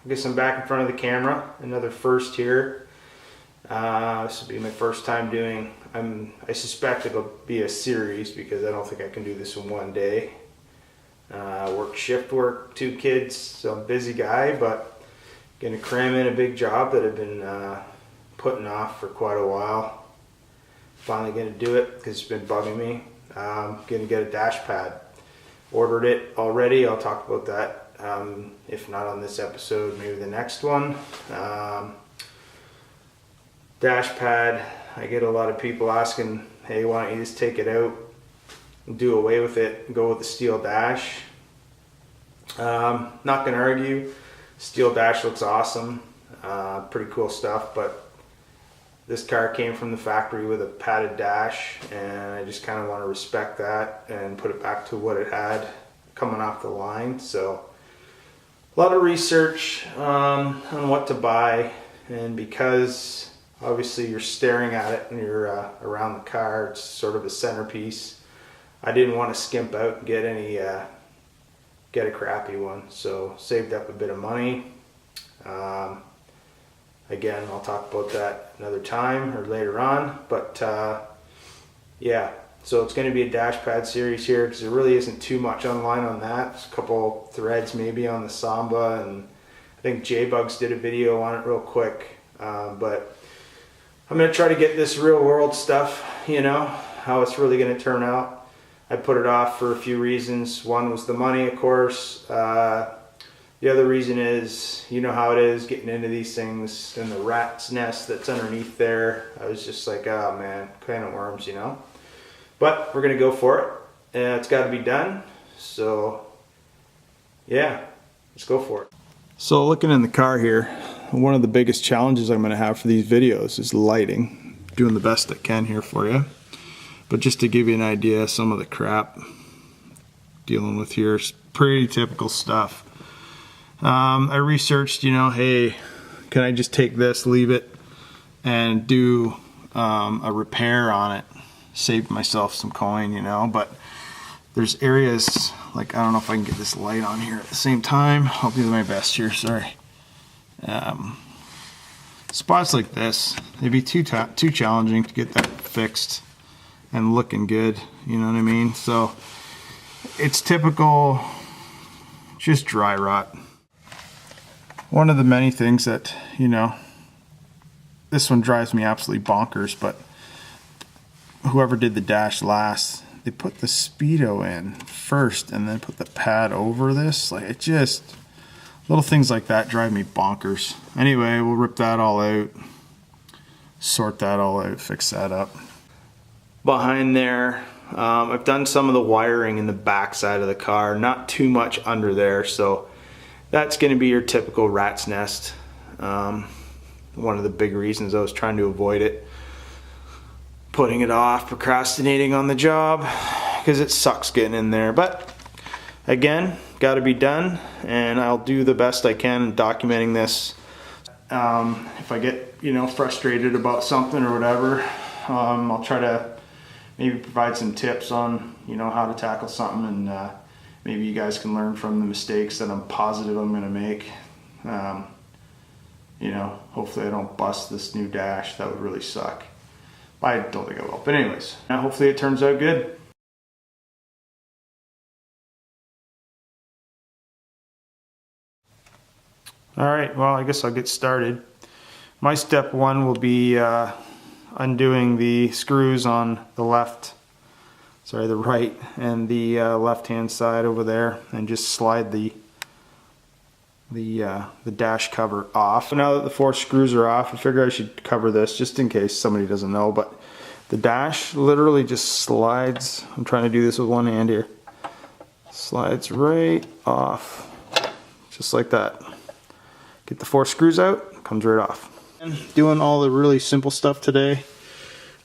I guess I'm back in front of the camera. Another first here. This will be my first time doing, I suspect it'll be a series because I don't think I can do this in one day. Work shift work, 2 kids, so I'm a busy guy, but gonna cram in a big job that I've been putting off for quite a while. Finally gonna do it because it's been bugging me. Gonna get a dash pad. Ordered it already. I'll talk about that. If not on this episode, maybe the next one. Dash pad. I get a lot of people asking, hey, why don't you just take it out and do away with it and go with the steel dash. Not gonna argue. Steel dash looks awesome. Pretty cool stuff, but this car came from the factory with a padded dash, and I just kind of want to respect that and put it back to what it had coming off the line. So a lot of research on what to buy, and because obviously you're staring at it and you're around the car, it's sort of a centerpiece. I didn't want to skimp out and get a crappy one, so saved up a bit of money. Again, I'll talk about that another time or later on, but yeah, so it's going to be a dash pad series here because there really isn't too much online on that. There's a couple threads maybe on the Samba, and I think J-Bugs did a video on it real quick, but I'm going to try to get this real world stuff, you know, how it's really going to turn out. I put it off for a few reasons. One was the money, of course. The other reason is, you know how it is getting into these things and the rat's nest that's underneath there. I was just like, oh man, can of worms, you know. But we're gonna go for it. It's got to be done. So yeah, let's go for it. So looking in the car here, one of the biggest challenges I'm gonna have for these videos is lighting. Doing the best I can here for you. But just to give you an idea, some of the crap dealing with here is pretty typical stuff. I researched, you know, hey, can I just take this, leave it, and do a repair on it, save myself some coin, you know. But there's areas, like, I don't know if I can get this light on here at the same time. I'll do my best here, sorry. Spots like this, they'd be too challenging to get that fixed and looking good, you know what I mean? So it's typical, just dry rot. One of the many things that, you know, this one drives me absolutely bonkers, but whoever did the dash last, they put the speedo in first and then put the pad over this. Like, it just, little things like that drive me bonkers. Anyway, we'll rip that all out, sort that all out, fix that up. Behind there, I've done some of the wiring in the back side of the car, not too much under there, so that's going to be your typical rat's nest. One of the big reasons I was trying to avoid it. Putting it off, procrastinating on the job, because it sucks getting in there. But again, got to be done, and I'll do the best I can in documenting this. If I get, you know, frustrated about something or whatever, I'll try to maybe provide some tips on, you know, how to tackle something, and maybe you guys can learn from the mistakes that I'm positive I'm going to make. You know, hopefully I don't bust this new dash. That would really suck. I don't think I will. But anyways, hopefully it turns out good. Alright, well, I guess I'll get started. My step one will be undoing the screws on the the right and the left hand side over there, and just slide the dash cover off. So now that the 4 screws are off, I figure I should cover this just in case somebody doesn't know, but the dash literally just slides. I'm trying to do this with one hand here. Slides right off, just like that. Get the 4 screws out, comes right off. And doing all the really simple stuff today.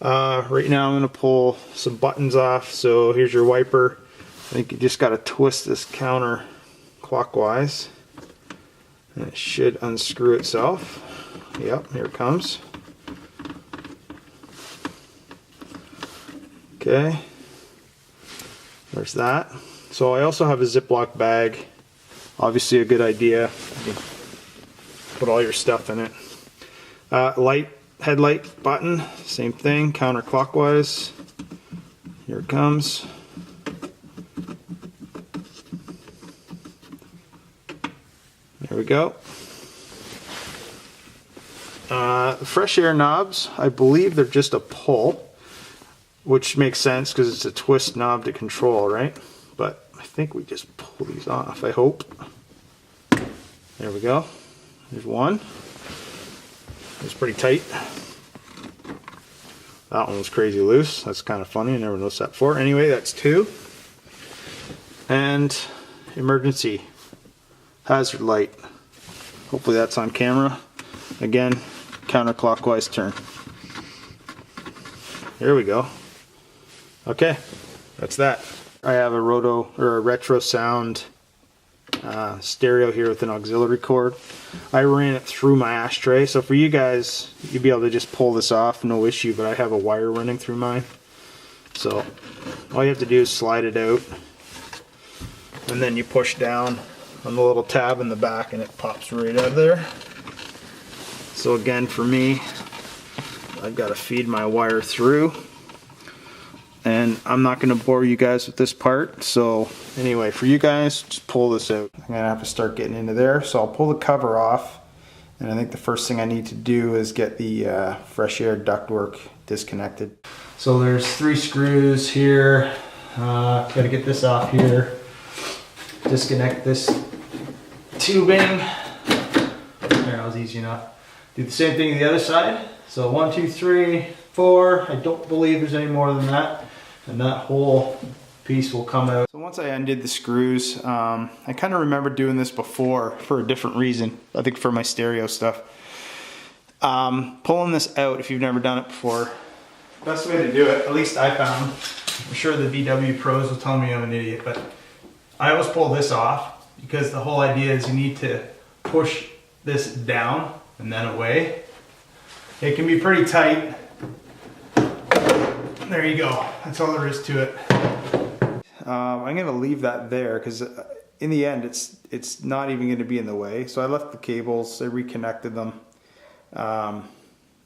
Right now I'm going to pull some buttons off. So here's your wiper. I think you just got to twist this counter clockwise and it should unscrew itself. Yep, here it comes. Okay, there's that. So I also have a Ziploc bag. Obviously a good idea. put all your stuff in it. Headlight button, same thing, counterclockwise. Here it comes. There we go. Fresh air knobs, I believe they're just a pull, which makes sense because it's a twist knob to control, right? But I think we just pull these off, I hope. There we go. There's one. It's pretty tight. That one was crazy loose. That's kind of funny. I never noticed that before. Anyway, that's two. And emergency hazard light. Hopefully that's on camera. Again, counterclockwise turn. There we go. Okay, that's that. I have a retro sound stereo here with an auxiliary cord. I ran it through my ashtray, so for you guys, you'd be able to just pull this off, no issue, but I have a wire running through mine. So all you have to do is slide it out, and then you push down on the little tab in the back and it pops right out of there. So again, for me, I've got to feed my wire through, and I'm not going to bore you guys with this part. So anyway, for you guys, just pull this out. I'm going to have to start getting into there, so I'll pull the cover off, and I think the first thing I need to do is get the fresh air ductwork disconnected. So there's 3 screws here. Got to get this off here. Disconnect this tubing. There, that was easy enough. Do the same thing to the other side. So 1, 2, 3, 4. I don't believe there's any more than that. And that whole piece will come out. So once I undid the screws, I kind of remember doing this before for a different reason. I think for my stereo stuff. Pulling this out, if you've never done it before, best way to do it, at least I found. I'm sure the VW pros will tell me I'm an idiot, but I always pull this off because the whole idea is you need to push this down and then away. It can be pretty tight. There you go. That's all there is to it. I'm going to leave that there because in the end it's not even going to be in the way. So I left the cables, I reconnected them.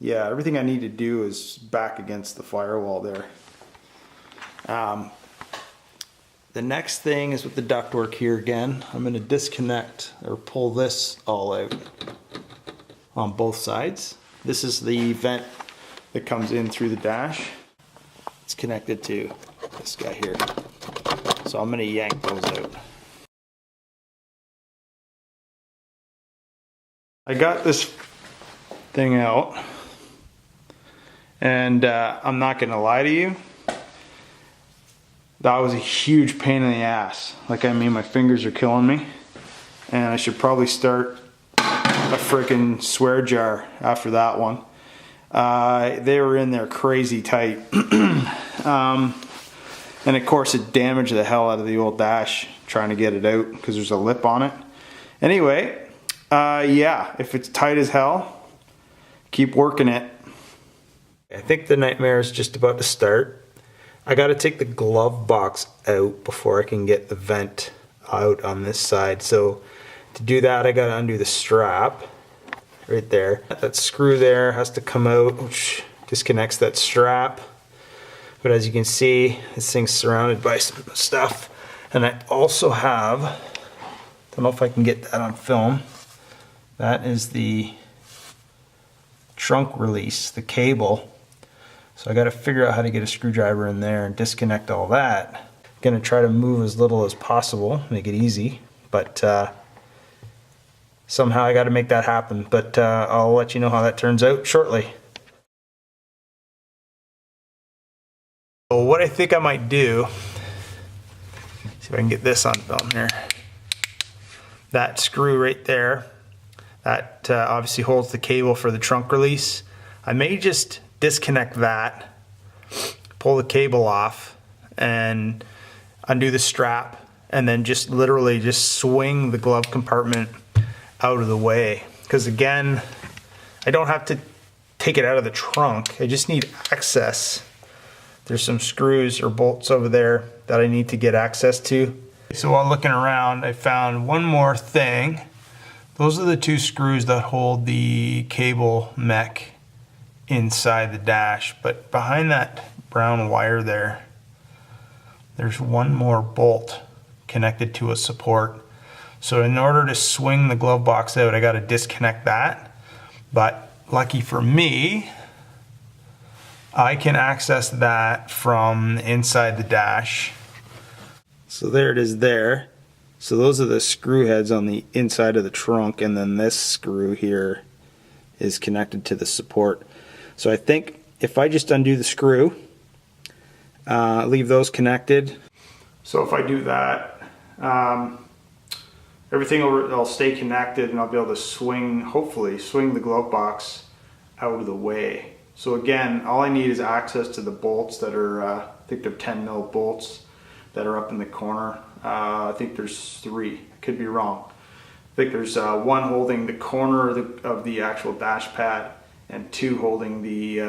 Yeah, everything I need to do is back against the firewall there. The next thing is with the ductwork here again. I'm going to disconnect or pull this all out on both sides. This is the vent that comes in through the dash. It's connected to this guy here. So I'm going to yank those out. I got this thing out, and I'm not going to lie to you. That was a huge pain in the ass. Like, I mean, my fingers are killing me. And I should probably start a freaking swear jar after that one. They were in there crazy tight. And of course it damaged the hell out of the old dash trying to get it out because there's a lip on it. Anyway, yeah, if it's tight as hell, keep working it. I think the nightmare is just about to start. I got to take the glove box out before I can get the vent out on this side. So to do that, I got to undo the strap right there. That screw there has to come out, which disconnects that strap. But as you can see, this thing's surrounded by some stuff. And I also have, don't know if I can get that on film. That is the trunk release, the cable. So I got to figure out how to get a screwdriver in there and disconnect all that. I'm going to try to move as little as possible, make it easy, but somehow I got to make that happen. But I'll let you know how that turns out shortly. So what I think I might do, see if I can get this on film here. That screw right there, that obviously holds the cable for the trunk release. I may just disconnect that, pull the cable off, and undo the strap, and then just literally just swing the glove compartment out of the way. Because again, I don't have to take it out of the trunk, I just need access. There's some screws or bolts over there that I need to get access to. So while looking around, I found one more thing. Those are the two screws that hold the cable mech inside the dash, but behind that brown wire there's one more bolt connected to a support. So in order to swing the glove box out, I got to disconnect that. But lucky for me, I can access that from inside the dash. So there it is there. So those are the screw heads on the inside of the trunk, and then this screw here is connected to the support. So I think if I just undo the screw, leave those connected. So if I do that, everything will stay connected, and I'll be able to swing, hopefully, swing the glove box out of the way. So again, all I need is access to the bolts that are, I think they're 10 mil bolts that are up in the corner. I think there's 3, I could be wrong. I think there's one holding the corner of the actual dash pad and 2 holding the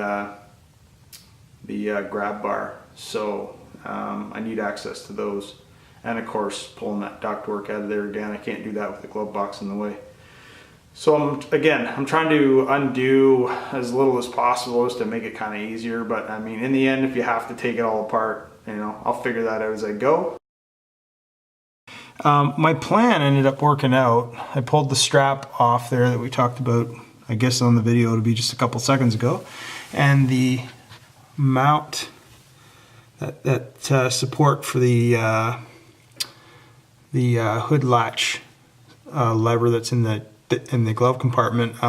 grab bar. So I need access to those. And of course, pulling that ductwork out of there again, I can't do that with the glove box in the way. So I'm trying to undo as little as possible just to make it kind of easier. But I mean, in the end, if you have to take it all apart, you know, I'll figure that out as I go. My plan ended up working out. I pulled the strap off there that we talked about, I guess on the video to be just a couple seconds ago, and the mount, that support for the hood latch lever that's in the glove compartment,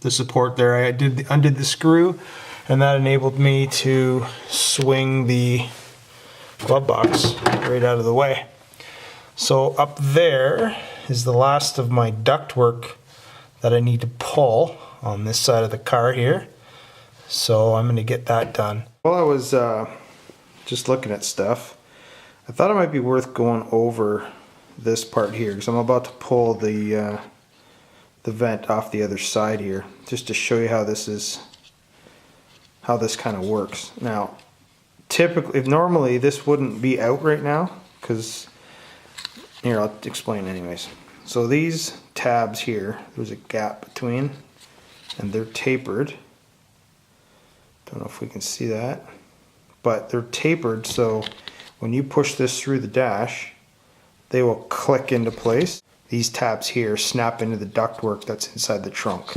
the support there, I undid the screw, and that enabled me to swing the glove box right out of the way. So up there is the last of my ductwork that I need to pull on this side of the car here. So I'm going to get that done. While I was just looking at stuff, I thought it might be worth going over this part here, because I'm about to pull the vent off the other side here, just to show you how this kind of works. Now, typically, normally this wouldn't be out right now, because here, I'll explain anyways. So these tabs here, there's a gap between, and they're tapered. Don't know if we can see that, but they're tapered, so when you push this through the dash, they will click into place. These tabs here snap into the ductwork that's inside the trunk.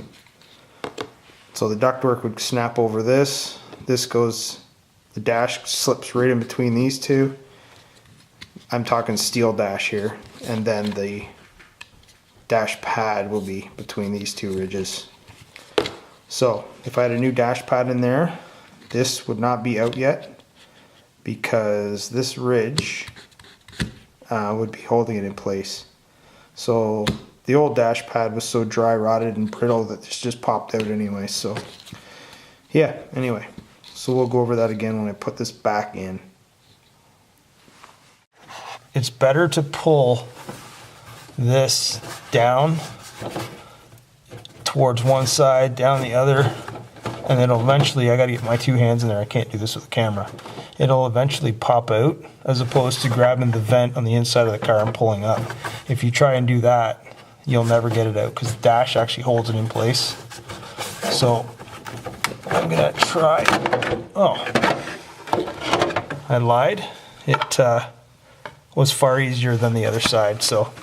So the ductwork would snap over this. This goes, the dash slips right in between these two. I'm talking steel dash here, and then the dash pad will be between these two ridges. So if I had a new dash pad in there, this would not be out yet, because this ridge would be holding it in place. So the old dash pad was so dry, rotted, and brittle that this just popped out anyway. So yeah, anyway, so we'll go over that again when I put this back in. It's better to pull this down towards one side, down the other, and then eventually, I gotta get my 2 hands in there, I can't do this with the camera. It'll eventually pop out, as opposed to grabbing the vent on the inside of the car and pulling up. If you try and do that, you'll never get it out, because the dash actually holds it in place. So I'm gonna try, oh, I lied. It was far easier than the other side, so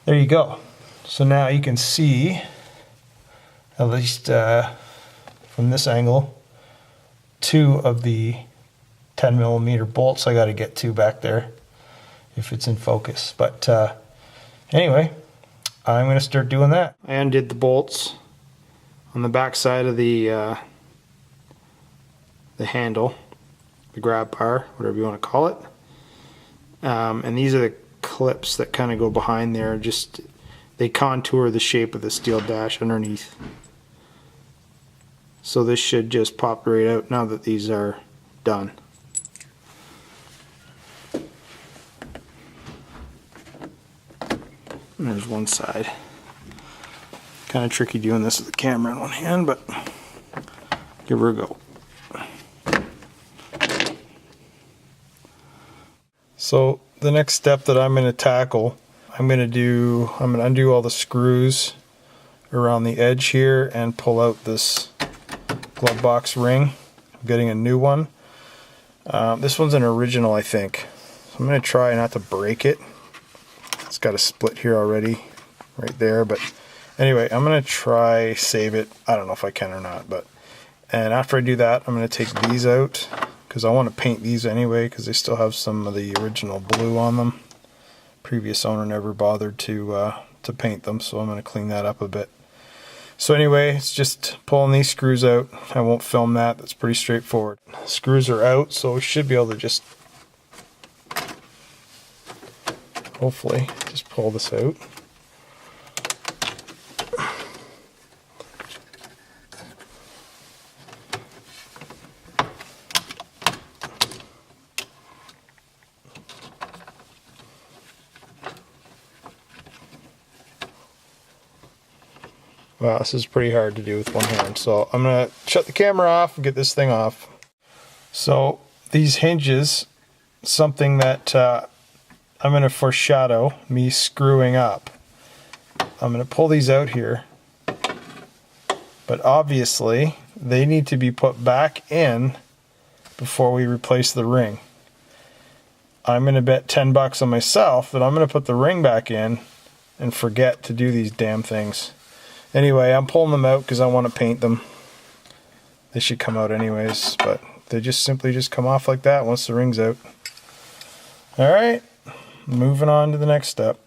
there you go. So now you can see, at least from this angle, 2 of the 10mm bolts I got to get to back there if it's in focus. But anyway, I'm going to start doing that. I undid the bolts on the back side of the handle, the grab bar, whatever you want to call it. And these are the clips that kind of go behind there. Just, they contour the shape of the steel dash underneath. So this should just pop right out now that these are done. And there's one side. Kind of tricky doing this with the camera in one hand, but give her a go. So the next step that I'm going to tackle, I'm going to undo all the screws around the edge here and pull out this glove box ring. I'm getting a new one. This one's an original, I think. So I'm going to try not to break it. It's got a split here already, right there. But anyway, I'm going to try save it. I don't know if I can or not. And after I do that, I'm going to take these out because I want to paint these anyway because they still have some of the original blue on them. Previous owner never bothered to paint them, so I'm going to clean that up a bit. So anyway, it's just pulling these screws out. I won't film that. That's pretty straightforward. Screws are out, so we should be able to just, hopefully, just pull this out. Wow, this is pretty hard to do with one hand. So I'm going to shut the camera off and get this thing off. So these hinges, something that I'm going to foreshadow me screwing up. I'm going to pull these out here. But obviously, they need to be put back in before we replace the ring. I'm going to bet $10 on myself that I'm going to put the ring back in and forget to do these damn things. Anyway, I'm pulling them out because I want to paint them. They should come out anyways, but they just simply just come off like that once the ring's out. Alright, moving on to the next step.